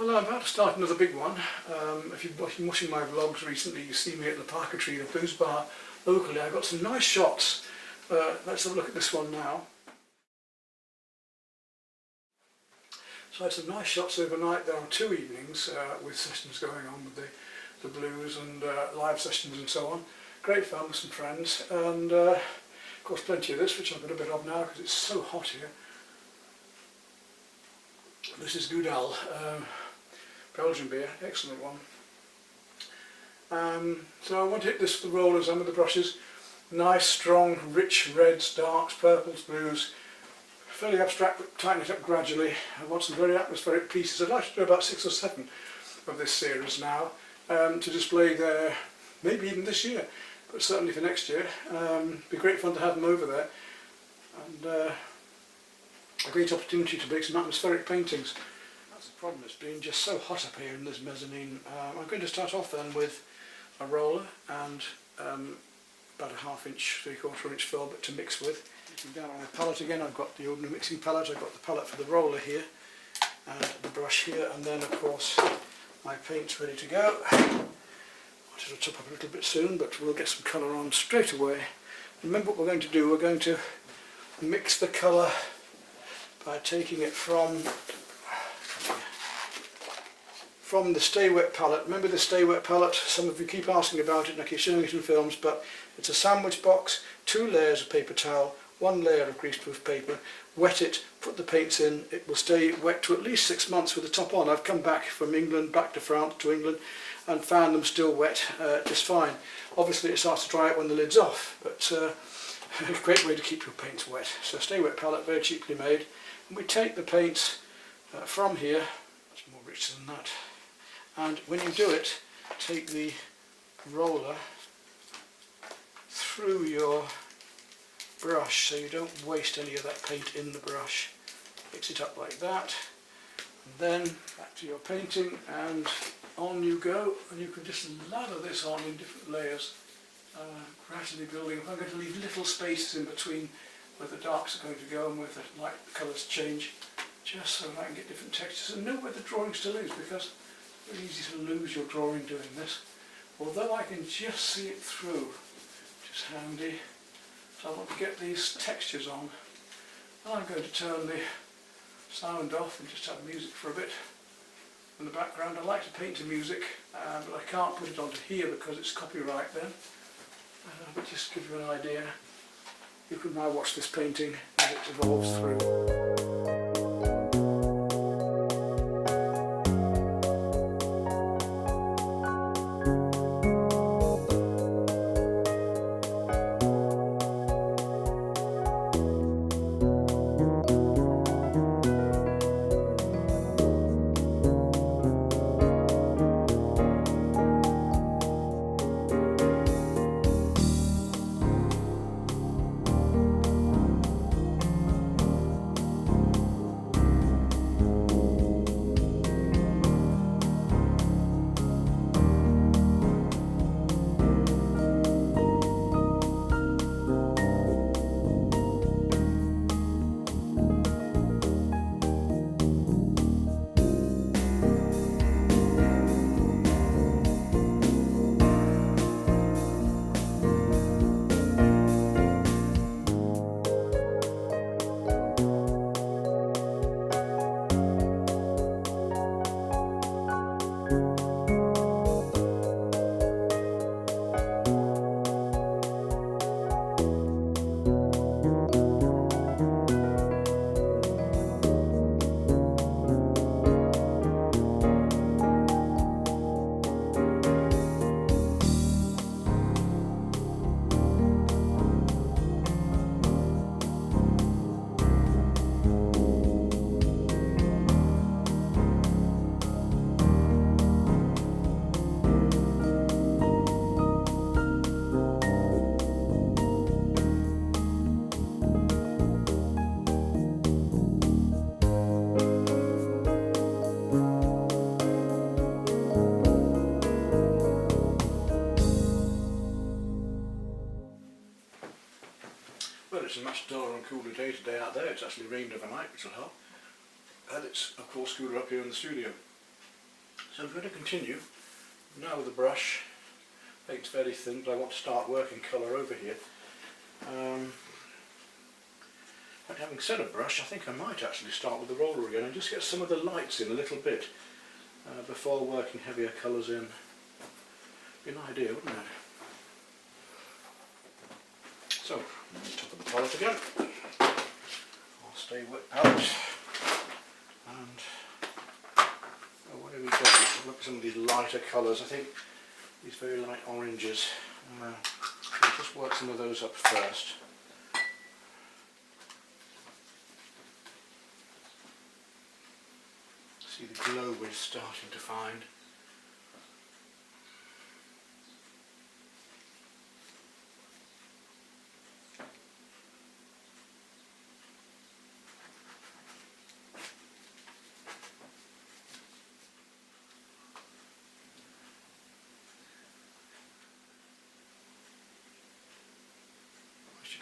Well, I'm about to start another big one. If you've been watching my vlogs recently, you see me at the Queterie, the booze bar locally. I got some nice shots. Let's have a look at this one now. So I had some nice shots overnight. There are 2 evenings with sessions going on with the blues and live sessions and so on. Great fun with some friends, and of course plenty of this, which I've got a bit of now because it's so hot here. This is Goudal, Belgian beer, excellent one. So I want to hit this with the rollers and with the brushes. Nice, strong, rich reds, darks, purples, blues. Fairly abstract, but tighten it up gradually. I want some very atmospheric pieces. I'd like to do about 6 or 7 of this series now to display there, maybe even this year, but certainly for next year. Be great fun to have them over there, and a great opportunity to make some atmospheric paintings. That's the problem, it's been just so hot up here in this mezzanine. I'm going to start off then with a roller and about a 1/2 inch, 3/4 inch filbert to mix with. Looking down on my palette again, I've got the ordinary mixing palette, I've got the palette for the roller here, and the brush here, and then of course my paint's ready to go. I wanted to top up a little bit soon, but we'll get some colour on straight away. Remember what we're going to do, we're going to mix the colour by taking it from the Stay Wet palette. Remember the Stay Wet palette? Some of you keep asking about it and I keep showing it in films, but it's a sandwich box, 2 layers of paper towel, 1 layer of greaseproof paper. Wet it, put the paints in, it will stay wet to at least 6 months with the top on. I've come back from England, back to France, to England, and found them still wet just fine. Obviously it starts to dry out when the lid's off, but a great way to keep your paints wet. So Stay Wet palette, very cheaply made. And we take the paints from here, it's more rich than that, and when you do it, take the roller through your brush so you don't waste any of that paint in the brush. Mix it up like that, and then back to your painting, and on you go, and you can just lather this on in different layers, gradually building up. I'm going to leave little spaces in between where the darks are going to go and where the light colours change, just so that I can get different textures and know where the drawing still is, because it's very easy to lose your drawing doing this. Although I can just see it through, which is handy. So I want to get these textures on. And I'm going to turn the sound off and just have music for a bit in the background. I like to paint to music, but I can't put it onto here because it's copyright then. But just to give you an idea, you can now watch this painting as it evolves through. Well, it's a much duller and cooler day today out there. It's actually rained overnight, which will help. And it's of course cooler up here in the studio. So I'm going to continue now with the brush. It's very thin, but I want to start working colour over here. But having said a brush, I think I might actually start with the roller again and just get some of the lights in a little bit before working heavier colours in. Be an idea, wouldn't it? So, top of the palette again. I'll stay wet palette. And away we go. Look at some of these lighter colours. I think these very light oranges. I'll just work some of those up first. See the glow we're starting to find.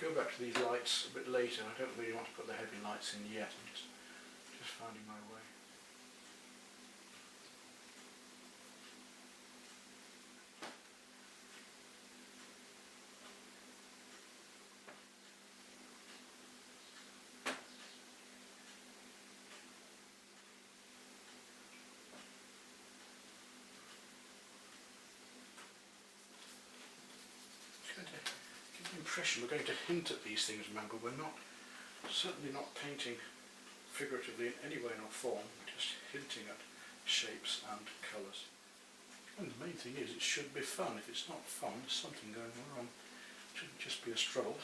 Go back to these lights a bit later. I don't really want to put the heavy lights in yet. I'm just finding my way. Impression we're going to hint at these things, remember, we're not, certainly not painting figuratively in any way or form, we're just hinting at shapes and colours. And the main thing is it should be fun. If it's not fun, there's something going wrong. It shouldn't just be a stroll.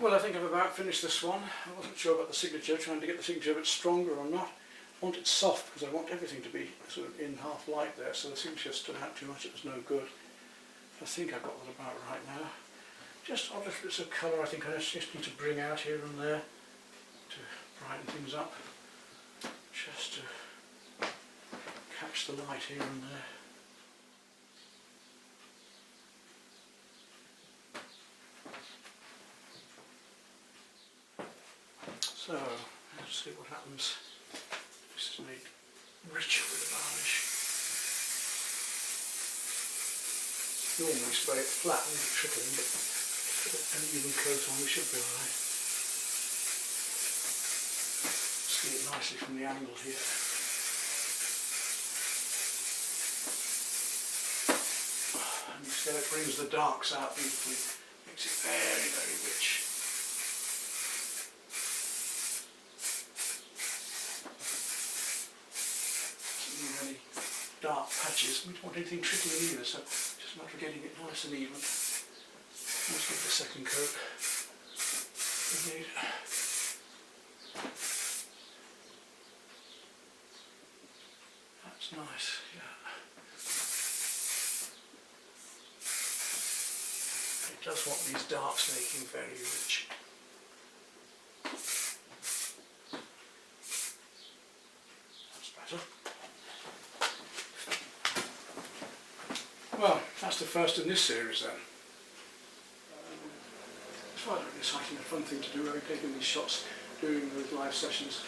Well, I think I've about finished this one. I wasn't sure about the signature, trying to get the signature a bit stronger or not. I want it soft because I want everything to be sort of in half light there, so the signature stood out too much, it was no good. I think I've got that about right now. Just odd little bits of colour I think I just need to bring out here and there to brighten things up, just to catch the light here and there. So, let's see what happens. This is made richer with the varnish. Normally spray it flat and leave it trickling, but put an even coat on, we should be alright. see it nicely from the angle here. And you see how it brings the darks out beautifully, makes it very, very rich. Doesn't need any dark patches, we don't want anything trickling either, so just a matter of getting it nice and even. Let's give it a second coat. We need. That's nice, yeah. It does want these darks making very rich. That's better. Well, that's the first in this series then. It's rather an exciting and fun thing to do, having taken these shots during those live sessions.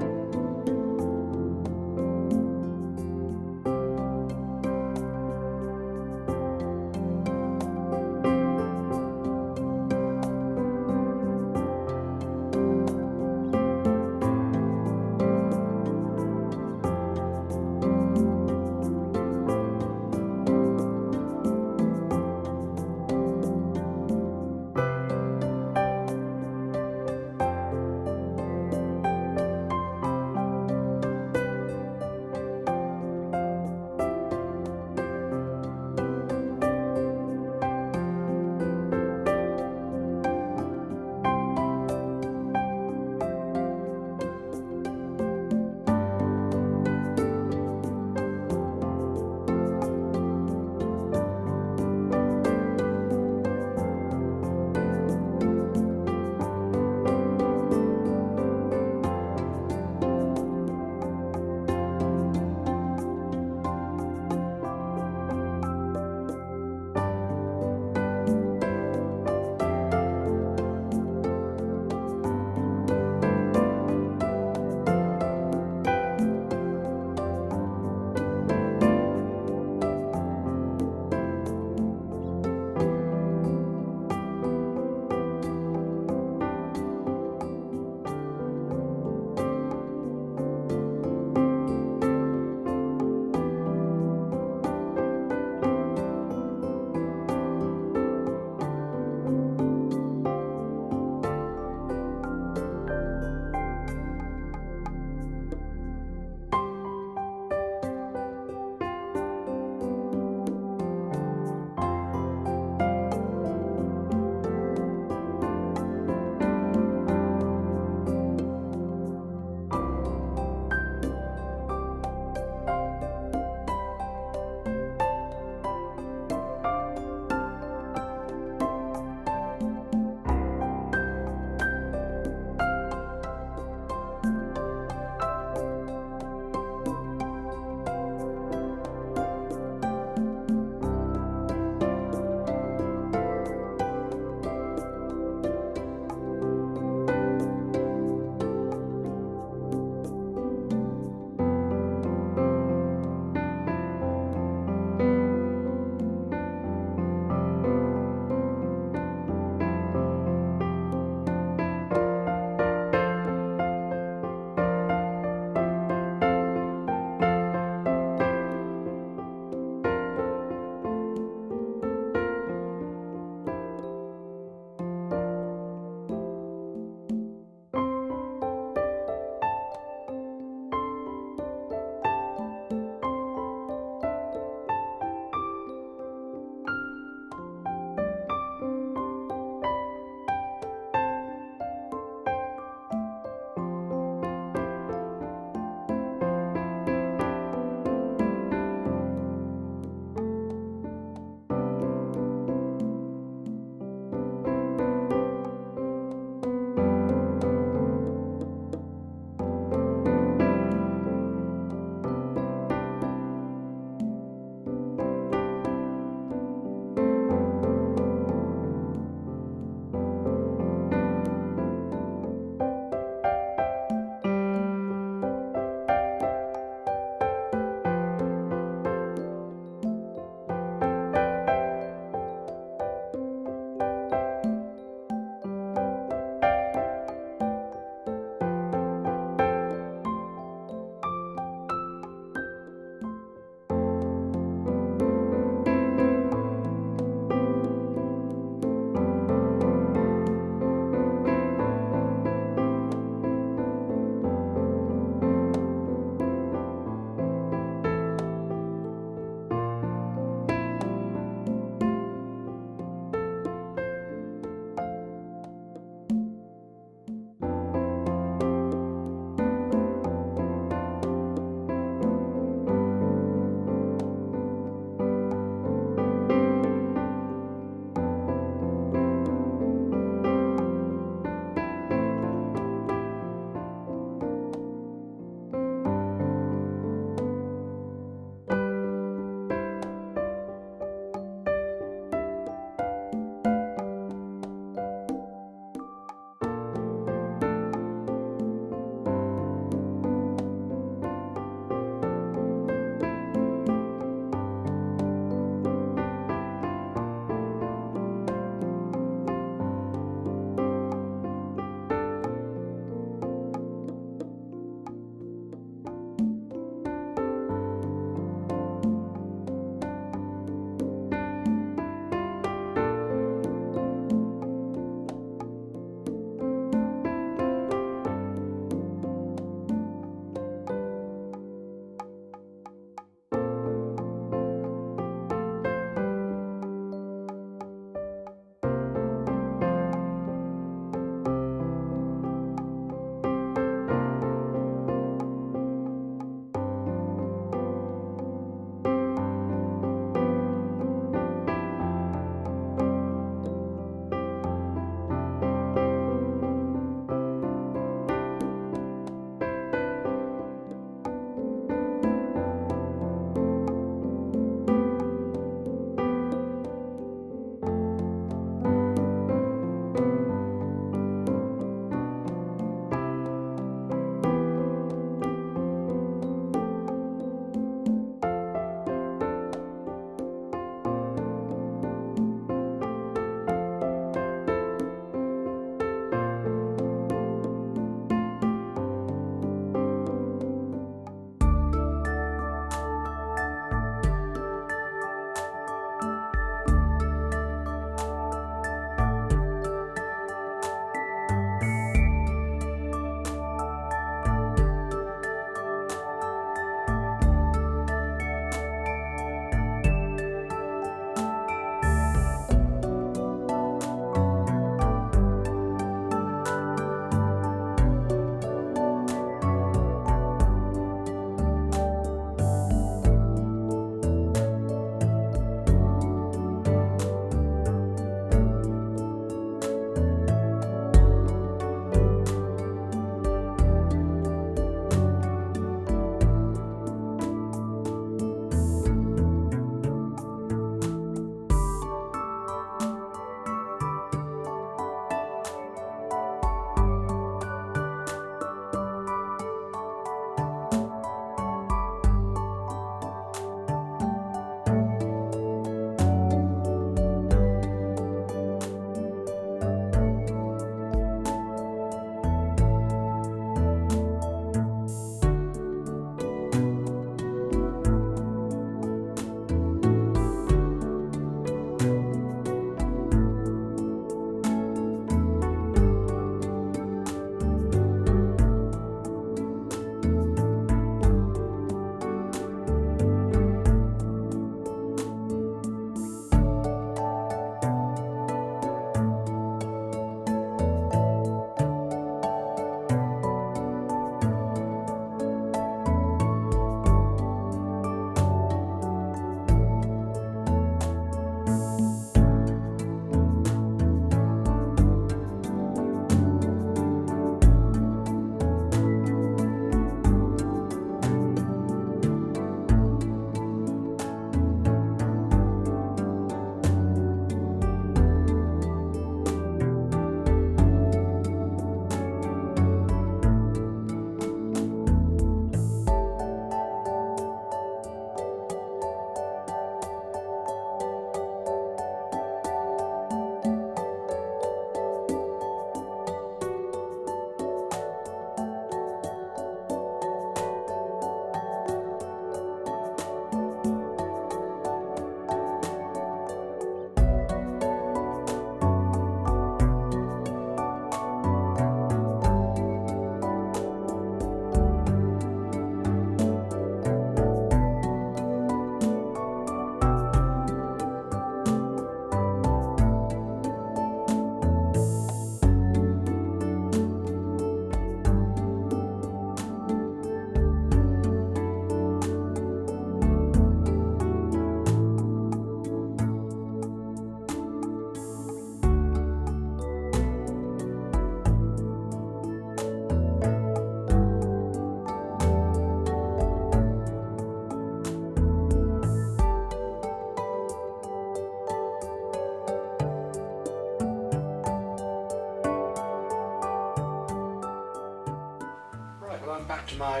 I'm back to my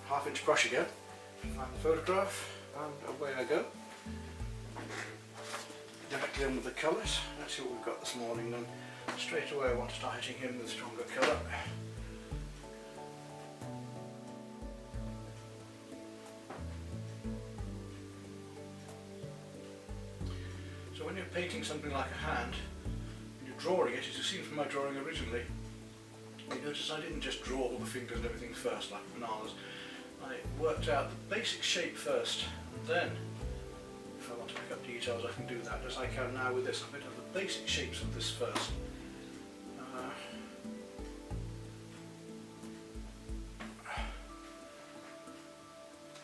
half-inch brush again. Find the photograph and away I go. Directly in with the colours. Let's see what we've got this morning then. Straight away I want to start hitting him with stronger colour. So when you're painting something like a hand, when you're drawing it, as you've seen from my drawing originally, you notice I didn't just draw all the fingers and everything first like bananas. I worked out the basic shape first, and then if I want to pick up details I can do that, as I can now with this. I'm going to have the basic shapes of this first.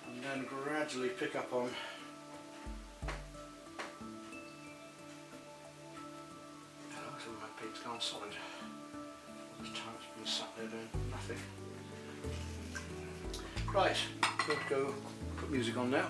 And then gradually pick up on some of my paint's gone solid. All this time it's been sat there doing nothing. Right, good to go put music on now.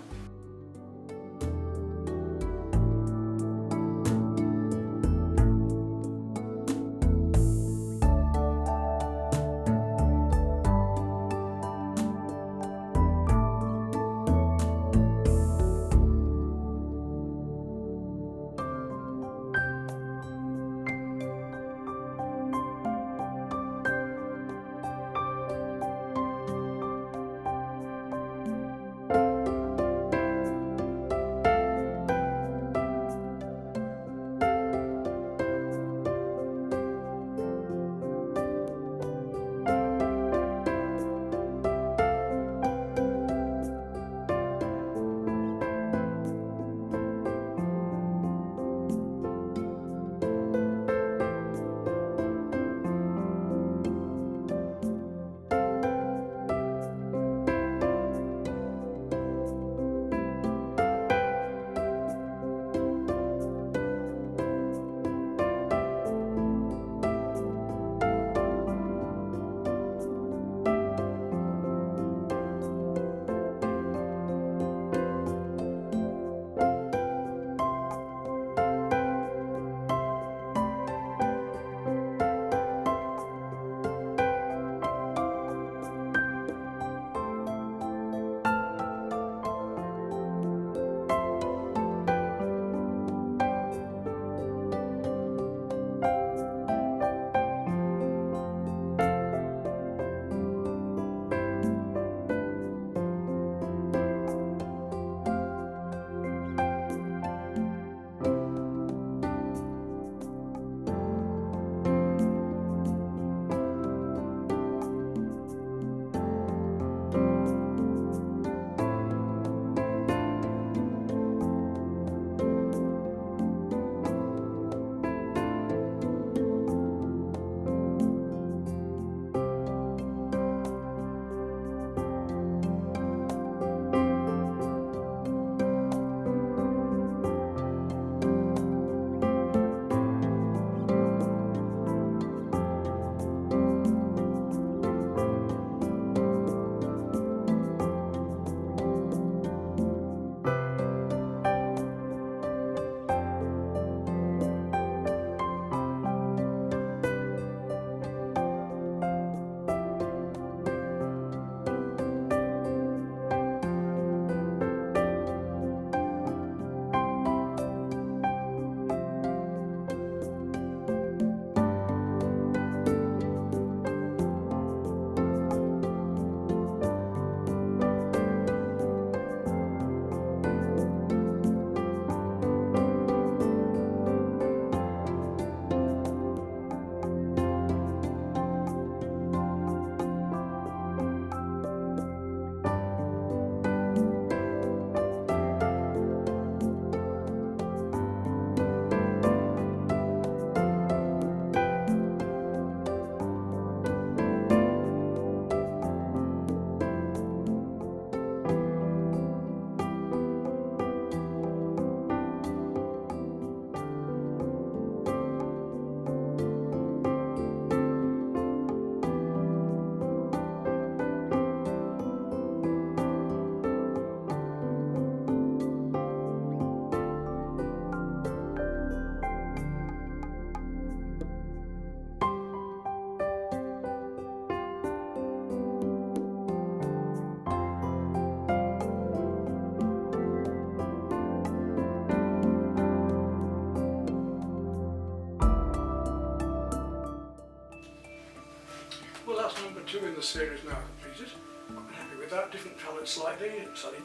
the series now completed. Quite happy with that. Different palette slightly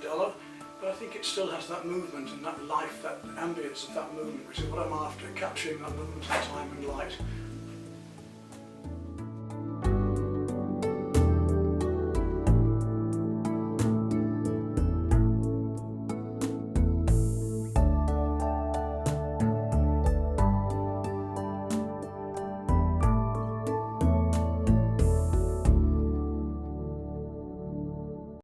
duller, but I think it still has that movement and that life, that ambience of that movement, which is what I'm after, capturing that movement of time and light